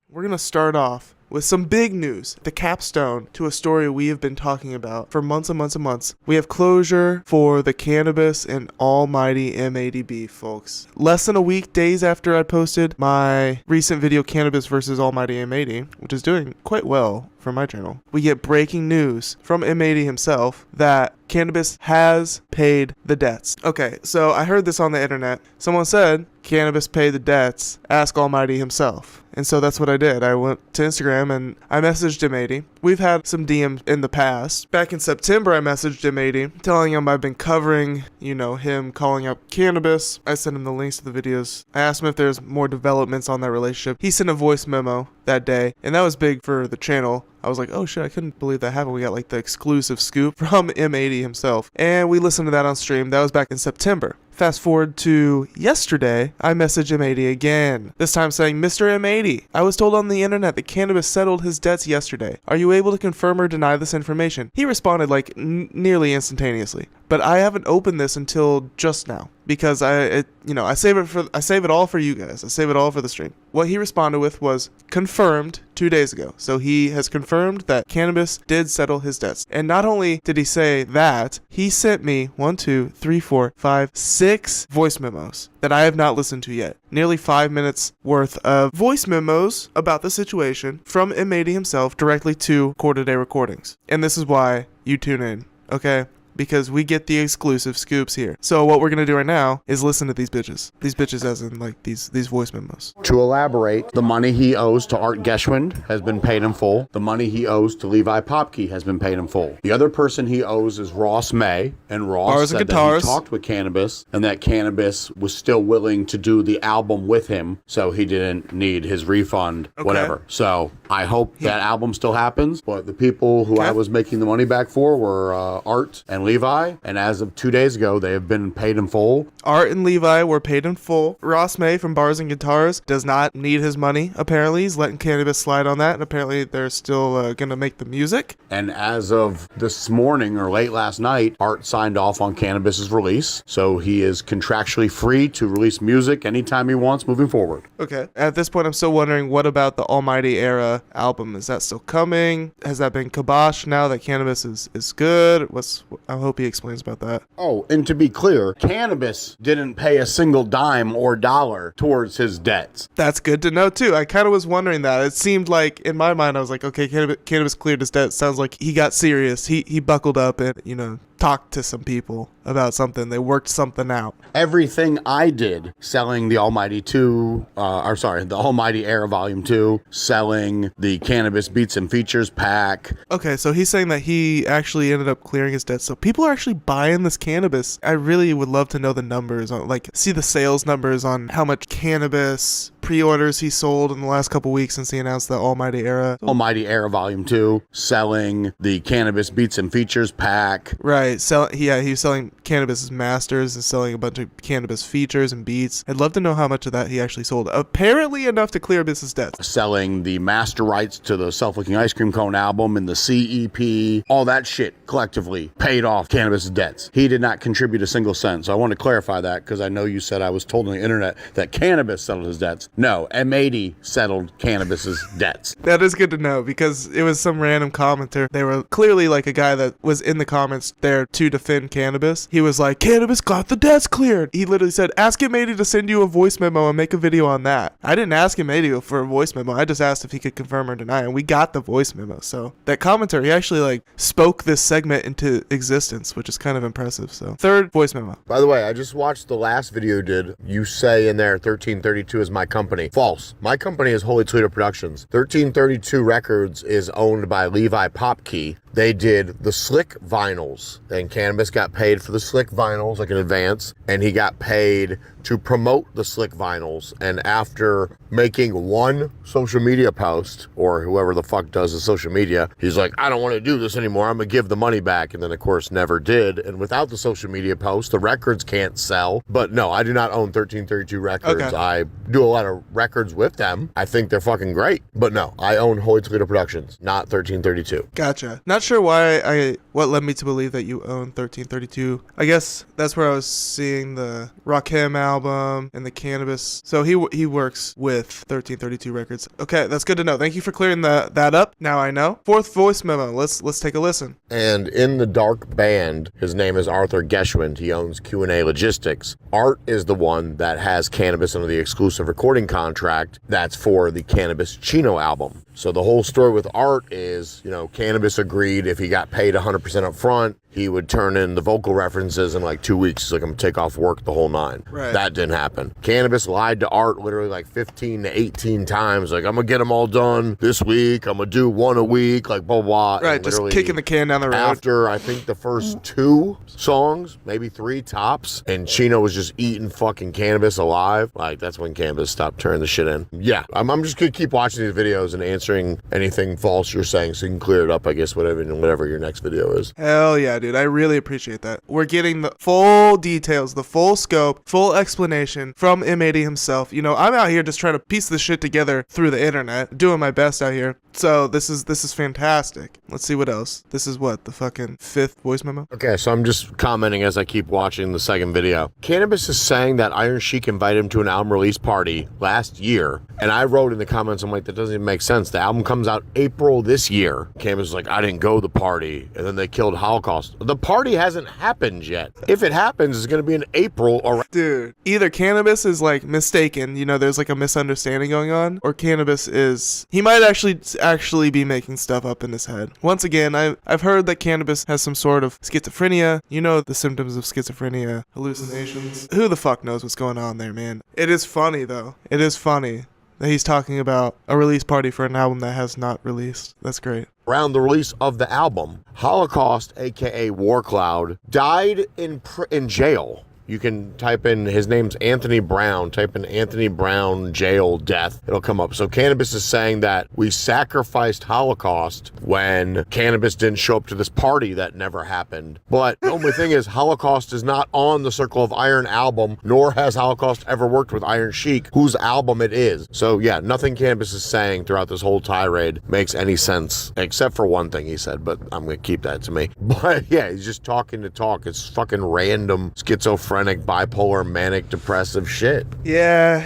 We're going to start off with some big news, the capstone to a story we have been talking about for months and months and months. We have closure for the Canibus and Almighty M80 beef, folks. Less than a week, days after I posted my recent video, Canibus versus Almighty M80, which is doing quite well for my channel, we get breaking news from M80 himself that Canibus has paid the debts. Okay, so I heard this on the internet. Someone said, Canibus paid the debts, ask Almighty himself. And so that's what I did. I went to Instagram and I messaged M80. We've had some DMs in the past. Back in September, I messaged M80, telling him I've been covering, him calling up Canibus. I sent him the links to the videos. I asked him if there's more developments on that relationship. He sent a voice memo that day, and that was big for the channel. I was like, oh shit, I couldn't believe that happened. We got like the exclusive scoop from M80 himself. And we listened to that on stream. That was back in September. Fast forward to yesterday, I messaged M80 again, this time saying, Mr. M80, I was told on the internet that Canibus settled his debts yesterday. Are you able to confirm or deny this information? He responded like nearly instantaneously, but I haven't opened this until just now because I save it all for you guys. I save it all for the stream. What he responded with was confirmed 2 days ago. So he has confirmed that Canibus did settle his debts. And not only did he say that, he sent me 6 voice memos that I have not listened to yet. Nearly 5 minutes worth of voice memos about the situation from M80 himself directly to Quarter Day Recordings. And this is why you tune in, okay? Because we get the exclusive scoops here. So what we're going to do right now is listen to these bitches. These bitches as in like these voice memos. To elaborate, the money he owes to Art Geschwind has been paid in full. The money he owes to Levi Popke has been paid in full. The other person he owes is Ross May, and Ross said that he talked with Canibus and that Canibus was still willing to do the album with him, so he didn't need his refund, whatever. So I hope that album still happens, but the people who I was making the money back for were Art and Levi, and as of 2 days ago, they have been paid in full. Art and Levi were paid in full. Ross May from Bars and Guitars does not need his money, apparently. He's letting Canibus slide on that, and apparently they're still going to make the music. And as of this morning or late last night, Art signed off on Canibus's release, so he is contractually free to release music anytime he wants moving forward. Okay. At this point, I'm still wondering, what about the Almighty Era album? Is that still coming? Has that been kiboshed now that Canibus is good? I hope he explains about that. Oh, and to be clear, Canibus didn't pay a single dime or dollar towards his debts. That's good to know, too. I kind of was wondering that. It seemed like, in my mind, I was like, okay, Canibus cleared his debt. Sounds like he got serious. He buckled up and, talked to some people about something. They worked something out. Everything I did, selling the Almighty the Almighty Era Volume 2, selling the Canibus Beats and Features pack. Okay, so he's saying that he actually ended up clearing his debt. So people are actually buying this Canibus. I really would love to know the numbers, see the sales numbers on how much Canibus pre-orders he sold in the last couple weeks since he announced the Almighty Era. Almighty Era Volume 2, selling the Canibus Beats and Features pack. Right. He was selling Canibus's masters and selling a bunch of Canibus features and beats. I'd love to know how much of that he actually sold. Apparently enough to clear business debts. Selling the master rights to the Self-Licking Ice Cream Cone album and the CEP, all that shit collectively paid off Canibus's debts. He did not contribute a single cent. So I want to clarify that because I know you said I was told on the internet that Canibus settled his debts. No, M80 settled Canibus's debts. That is good to know because it was some random commenter. They were clearly like a guy that was in the comments there to defend Canibus. He was like, Canibus got the debts cleared. He literally said, ask M80 to send you a voice memo and make a video on that. I didn't ask M80 for a voice memo. I just asked if he could confirm or deny, and we got the voice memo. So that commenter, he actually spoke this segment into existence, which is kind of impressive. So third voice memo. By the way, I just watched the last video you did. You say in there 1332 is my company. False. My company is Holy Toledo Productions. 1332 Records is owned by Levi Popke. They did the Slick vinyls, and Canibus got paid for the Slick vinyls in advance, and he got paid to promote the Slick vinyls. And after making one social media post, or whoever the fuck does the social media, he's like, I don't want to do this anymore. I'm gonna give the money back. And then of course never did. And without the social media post, the records can't sell. But no, I do not own 1332 Records. Okay. I do a lot of records with them. I think they're fucking great. But no, I own Holy Toledo Productions, not 1332. Gotcha. Not sure what led me to believe that you own 1332. I guess that's where I was seeing the Rakim album and the Canibus. So he works with 1332 Records. Okay, that's good to know. Thank you for clearing that up. Now I know. Fourth voice memo. Let's take a listen. And in the dark band, his name is Arthur Geschwind. He owns Q&A Logistics. Art is the one that has Canibus under the exclusive recording contract that's for the Canibus Chino album. So the whole story with Art is, Canibus agreed if he got paid 100% up front, he would turn in the vocal references in like 2 weeks. He's like, I'm gonna take off work the whole 9. Right. That didn't happen. Canibus lied to Art literally like 15 to 18 times. Like, I'm gonna get them all done this week. I'm gonna do 1 a week, like blah, blah. Right, just kicking the can down the road. After, I think, the first 2 songs, maybe 3 tops, and Chino was just eating fucking Canibus alive. Like, that's when Canibus stopped turning the shit in. Yeah, I'm just gonna keep watching these videos and answering anything false you're saying so you can clear it up, I guess, whatever your next video is. Hell yeah, dude. I really appreciate that. We're getting the full details, the full scope, full explanation from M80 himself. I'm out here just trying to piece this shit together through the internet, doing my best out here. So this is fantastic. Let's see what else. This is what, the fucking 5th voice memo? Okay, so I'm just commenting as I keep watching the second video. Canibus is saying that Iron Sheik invited him to an album release party last year, and I wrote in the comments, I'm like, that doesn't even make sense. The album comes out April this year. Canibus was like, I didn't go to the party, and then they killed Holocaust. The party hasn't happened yet. If it happens, it's going to be in April or... Dude, either Canibus is like mistaken, there's like a misunderstanding going on, or Canibus is... He might actually be making stuff up in his head. Once again, I've heard that Canibus has some sort of schizophrenia. The symptoms of schizophrenia, hallucinations. Who the fuck knows what's going on there, man? It is funny, though. It is funny that he's talking about a release party for an album that has not released. That's great. Around the release of the album, Holocaust, aka War Cloud, died in jail. You can type in, his name's Anthony Brown, type in Anthony Brown jail death, it'll come up. So Canibus is saying that we sacrificed Holocaust when Canibus didn't show up to this party that never happened. But the only thing is, Holocaust is not on the Circle of Iron album, nor has Holocaust ever worked with Iron Sheik, whose album it is. So yeah, nothing Canibus is saying throughout this whole tirade makes any sense, except for one thing he said, but I'm gonna keep that to me. But yeah, he's just talking to talk. It's fucking random schizophrenic, bipolar, manic, depressive shit. Yeah.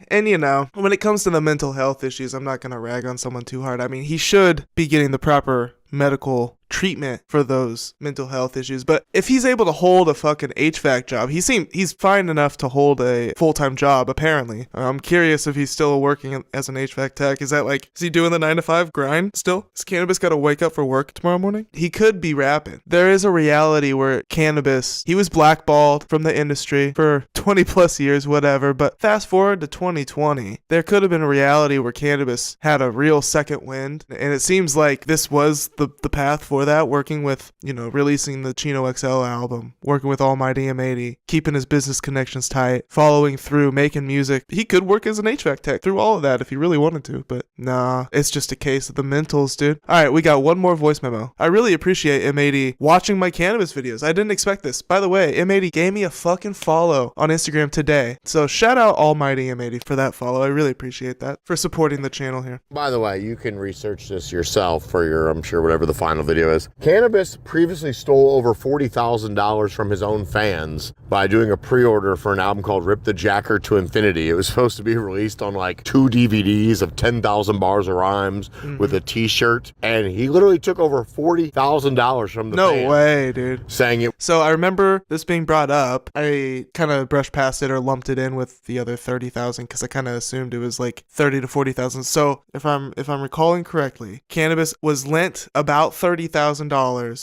And when it comes to the mental health issues, I'm not gonna rag on someone too hard. I mean, he should be getting the proper medical treatment for those mental health issues. But if he's able to hold a fucking HVAC job, he's fine enough to hold a full-time job, apparently. I'm curious if he's still working as an HVAC tech. Is he doing the 9 to 5 grind still? Is Canibus got to wake up for work tomorrow morning? He could be rapping. There is a reality where Canibus, he was blackballed from the industry for 20 plus years, whatever. But fast forward to 2020, there could have been a reality where Canibus had a real second wind. And it seems like this was the path for that, working with, releasing the Chino XL album, working with Almighty M80, keeping his business connections tight, following through, making music. He could work as an HVAC tech through all of that if he really wanted to, but nah, it's just a case of the mentals, dude. All right, we got one more voice memo. I really appreciate M80 watching my Canibus videos. I didn't expect this. By the way, M80 gave me a fucking follow on Instagram today. So shout out Almighty M80 for that follow. I really appreciate that, for supporting the channel here. By the way, you can research this yourself for your, I'm sure, whatever the final video is. Canibus previously stole over $40,000 from his own fans by doing a pre-order for an album called Rip the Jacker to Infinity. It was supposed to be released on like 2 DVDs of 10,000 bars of rhymes with a t-shirt, and he literally took over $40,000 from the fans. No way, dude. Saying it. So I remember this being brought up. I kind of brushed past it or lumped it in with the other 30,000 because I kind of assumed it was like 30 to 40,000. So if I'm recalling correctly, Canibus was lent about $30,000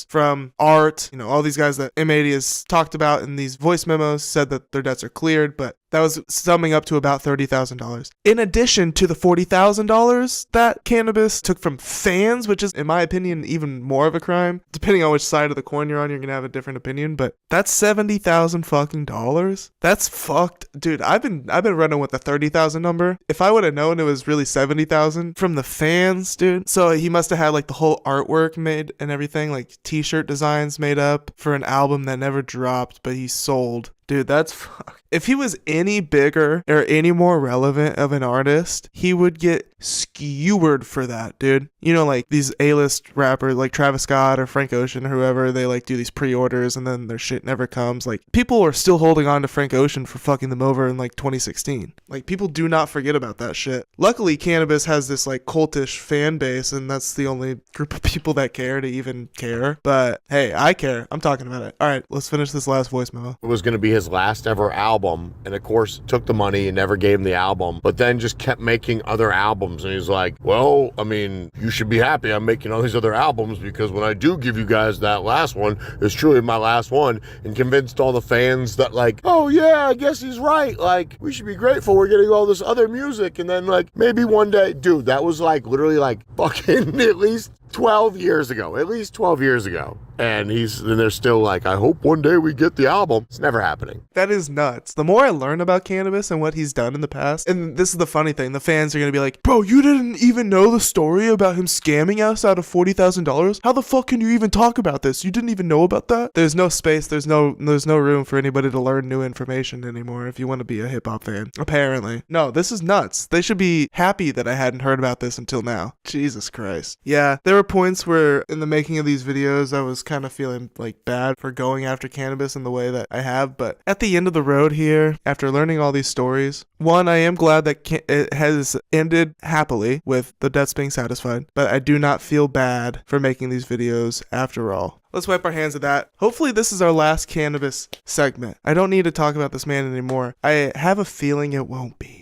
from Art. All these guys that M80 has talked about in these voice memos said that their debts are cleared, but that was summing up to about $30,000. In addition to the $40,000 that Canibus took from fans, which is, in my opinion, even more of a crime. Depending on which side of the coin you're on, you're gonna have a different opinion. But that's $70,000 fucking dollars. That's fucked, dude. I've been running with the 30,000 number. If I would have known it was really 70,000 from the fans, dude. So he must have had like the whole artwork made and everything, like t-shirt designs made up for an album that never dropped, but he sold Dude, that's if he was any bigger or any more relevant of an artist, he would get skewered for that, dude. You know, like these A-list rappers like Travis Scott or Frank Ocean or whoever, they like do these pre-orders and then their shit never comes. Like people are still holding on to Frank Ocean for fucking them over in like 2016. Like people do not forget about that shit. Luckily, Canibus has this like cultish fan base, and that's the only group of people that care to even care. But hey, I care. I'm talking about it. All right, let's finish this last voice memo. It was going to be his last ever album, and of course took the money and never gave him the album, but then just kept making other albums. And he's like, well, I mean, you should be happy I'm making all these other albums, because when I do give you guys that last one, it's truly my last one. And convinced all the fans that like, oh yeah, I guess he's right, like we should be grateful we're getting all this other music. And then like maybe one day, dude, that was like literally like fucking at least 12 years ago. And they're still like, I hope one day we get the album. It's never happening. That is nuts. The more I learn about Canibus and what he's done in the past, and this is the funny thing, the fans are going to be like, bro, you didn't even know the story about him scamming us out of $40,000? How the fuck can you even talk about this? You didn't even know about that? There's no space, there's no room for anybody to learn new information anymore if you want to be a hip-hop fan. Apparently. No, this is nuts. They should be happy that I hadn't heard about this until now. Jesus Christ. Yeah, there were points where in the making of these videos I was kind of feeling like bad for going after Canibus in the way that I have, but at the end of the road here, after learning all these stories, one, I am glad that it has ended happily with the debts being satisfied, but I do not feel bad for making these videos after all. Let's wipe our hands of that. Hopefully this is our last Canibus segment. I don't need to talk about this man anymore. I have a feeling it won't be.